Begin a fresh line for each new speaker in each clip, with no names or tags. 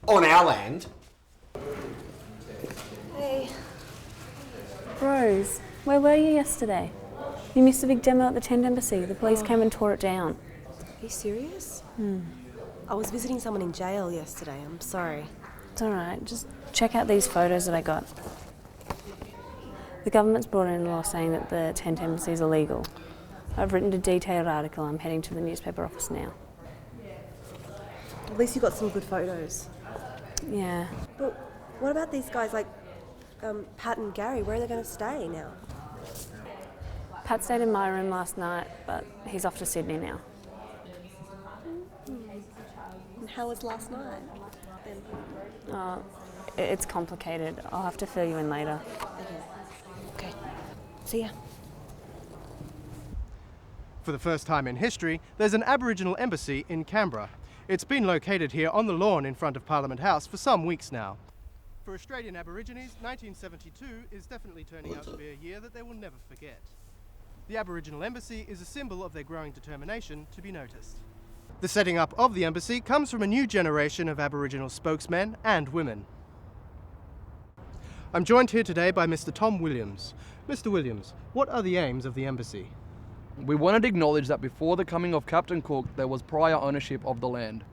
On our land.
Hey.
Rose, where were you yesterday? You missed a big demo at the tent embassy. The police came and tore it down.
Are you serious? I was visiting someone in jail yesterday. I'm sorry.
It's alright, just check out these photos that I got. The government's brought in a law saying that the tent embassy is illegal. I've written a detailed article. I'm heading to the newspaper office now.
At least you got some good photos.
Yeah.
But what about these guys like Pat and Gary? Where are they going to stay now?
Pat stayed in my room last night, but he's off to Sydney now.
And how was last night?
It's complicated. I'll have to fill you in later.
Okay. See ya.
For the first time in history, there's an Aboriginal embassy in Canberra. It's been located here on the lawn in front of Parliament House for some weeks now. For Australian Aborigines, 1972 is definitely turning out to be a year that they will never forget. The Aboriginal embassy is a symbol of their growing determination to be noticed. The setting up of the embassy comes from a new generation of Aboriginal spokesmen and women. I'm joined here today by Mr. Tom Williams. Mr. Williams, what are the aims of the embassy?
We wanted to acknowledge that before the coming of Captain Cook, there was prior ownership of the land.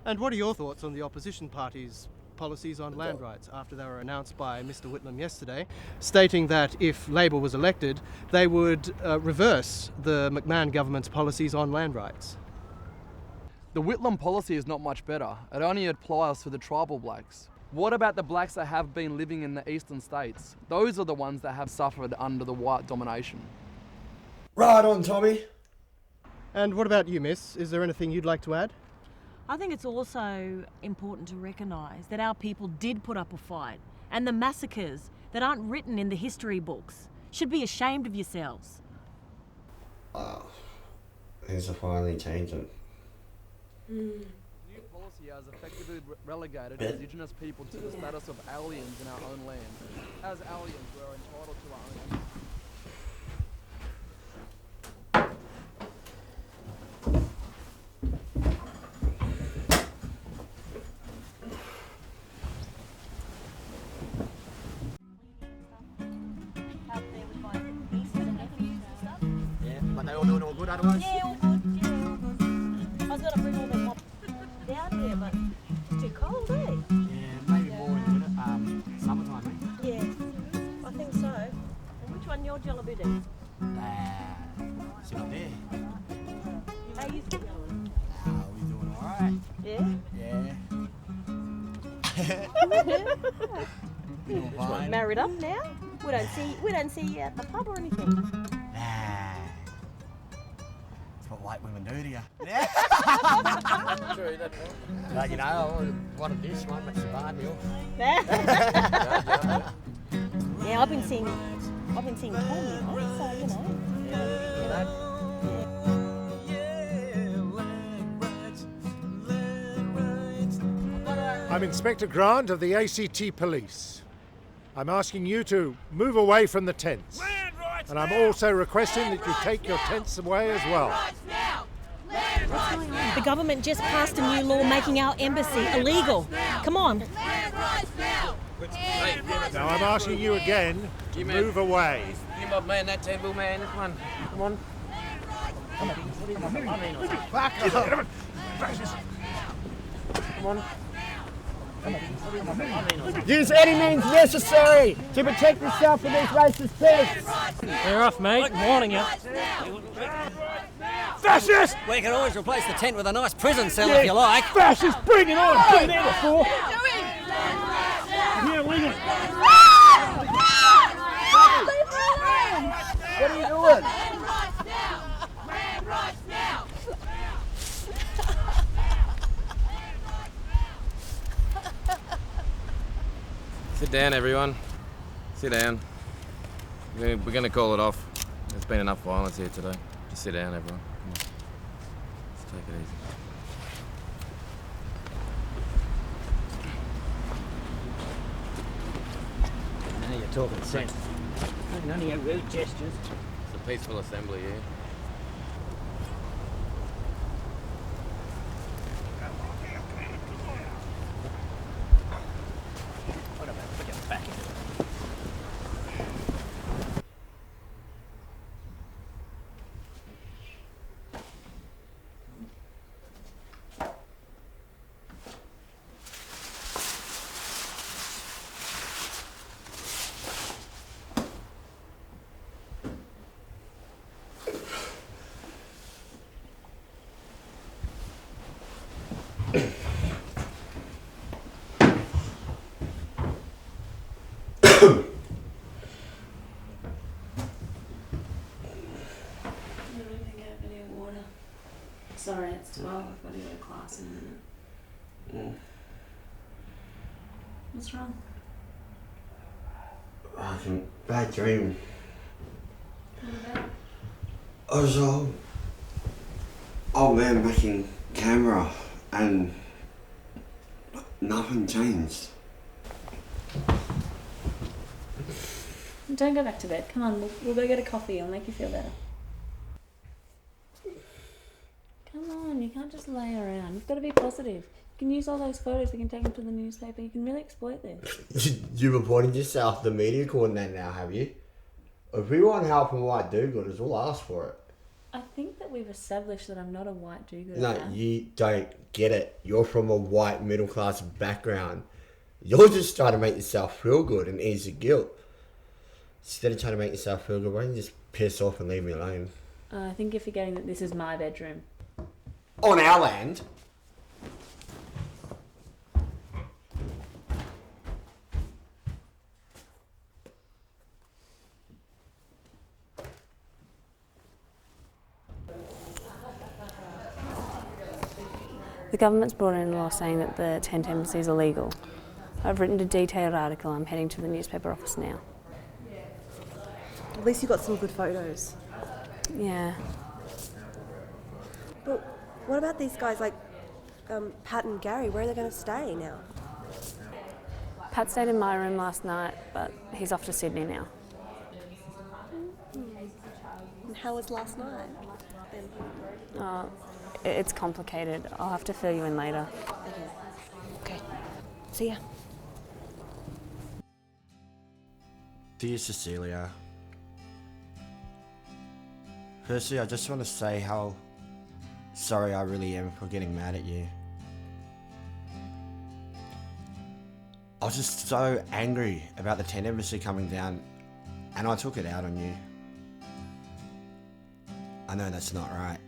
And what are your thoughts on the opposition party's policies on land rights after they were announced by Mr. Whitlam yesterday, stating that if Labor was elected, they would reverse the McMahon government's policies on land rights?
The Whitlam policy is not much better. It only applies to the tribal blacks. What about the blacks that have been living in the eastern states? Those are the ones that have suffered under the white domination.
Right on, Tommy.
And what about you, miss? Is there anything you'd like to add?
I think it's also important to recognise that our people did put up a fight, and the massacres that aren't written in the history books should be ashamed of yourselves.
Things are finally changing.
New policy has effectively relegated Indigenous people to the status of aliens in our own land. As aliens, we are entitled to our own.
But they all doing all good otherwise?
Yeah, all good. Yeah, all good. I was going to bring all the mop down here, but it's too cold, eh?
Yeah, maybe more in a minute. Summertime, eh?
Yeah, I think so. And which one your jelly bit is?
Sit up there.
How you still going?
We doing alright.
Yeah?
Yeah. Doing fine.
Married up now? We don't see you at the pub or anything.
Nah. It's what white women do to you.
True, that's
But you know, I wanted this one, that's the bar deal.
Yeah, I've been seeing Tom, you know, so you know.
You know?
I'm Inspector Grant of the ACT Police. I'm asking you to move away from the tents. And I'm also requesting that you take your tents away as well.
The government just passed a new law making our embassy illegal. Come on.
Now I'm asking you again to move away.
Give my man that table, man. This one. Come on. Come on.
Use any means necessary to protect yourself from these racist pigs.
You're off, mate. I'm warning you.
Fascist!
We can always replace the tent with a nice prison cell if you like.
Fascist, bring it on! Been there before.
Here, leave it.
What are you doing?
Sit down, everyone. Sit down. We're going to call it off. There's been enough violence here today. Just sit down, everyone. Come on. Let's take it easy.
Now you're talking sense. None of your rude gestures.
It's a peaceful assembly here.
What's wrong?
I had a bad dream.
What about?
I was old man back in Canberra and nothing changed.
Don't go back to bed. Come on, we'll go get a coffee. I'll make you feel better. Come on, you can't just lay around. You've got to be positive. You can use all those photos. We can take them to the newspaper. You can really exploit this.
You've appointed yourself the media coordinator now, have you? If we want help from white do-gooders, we'll ask for it.
I think that we've established that I'm not a white do-gooder.
No,
now.
you don't get it. You're from a white middle-class background. You're just trying to make yourself feel good and ease the guilt. Instead of trying to make yourself feel good, why don't you just piss off and leave me alone?
I think you're forgetting that this is my bedroom.
On our land?
The government's brought in a law saying that the tent embassy is illegal. I've written a detailed article. I'm heading to the newspaper office now.
At least you got some good photos.
Yeah.
But what about these guys like Pat and Gary? Where are they going to stay now?
Pat stayed in my room last night, but he's off to Sydney now.
And how was last night?
It's complicated. I'll have to fill you in later.
Okay. See ya.
Dear Cecilia, firstly, I just want to say how sorry I really am for getting mad at you. I was just so angry about the tent embassy coming down, and I took it out on you. I know that's not right.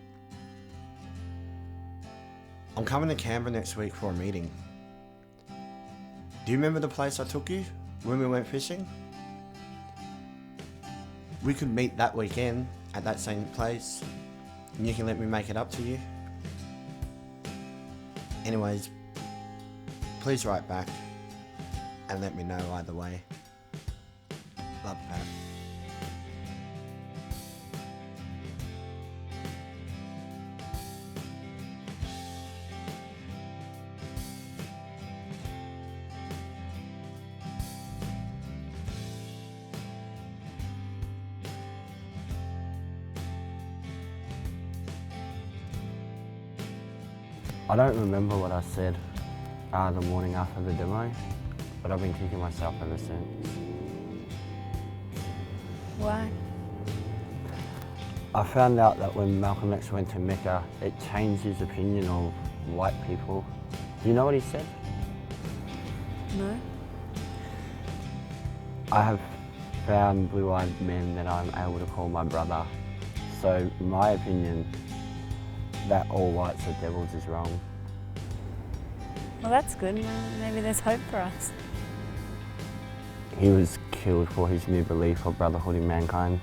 I'm coming to Canberra next week for a meeting. Do you remember the place I took you when we went fishing? We could meet that weekend at that same place, and you can let me make it up to you. Anyways, please write back and let me know either way. Love, Pat.
I don't remember what I said the morning after the demo, but I've been kicking myself ever since.
Why?
I found out that when Malcolm X went to Mecca, it changed his opinion of white people. Do you know what he said?
No?
I have found blue-eyed men that I'm able to call my brother. So my opinion that all whites are devils is wrong.
Well, that's good. Maybe there's hope for us.
He was killed for his new belief of brotherhood in mankind.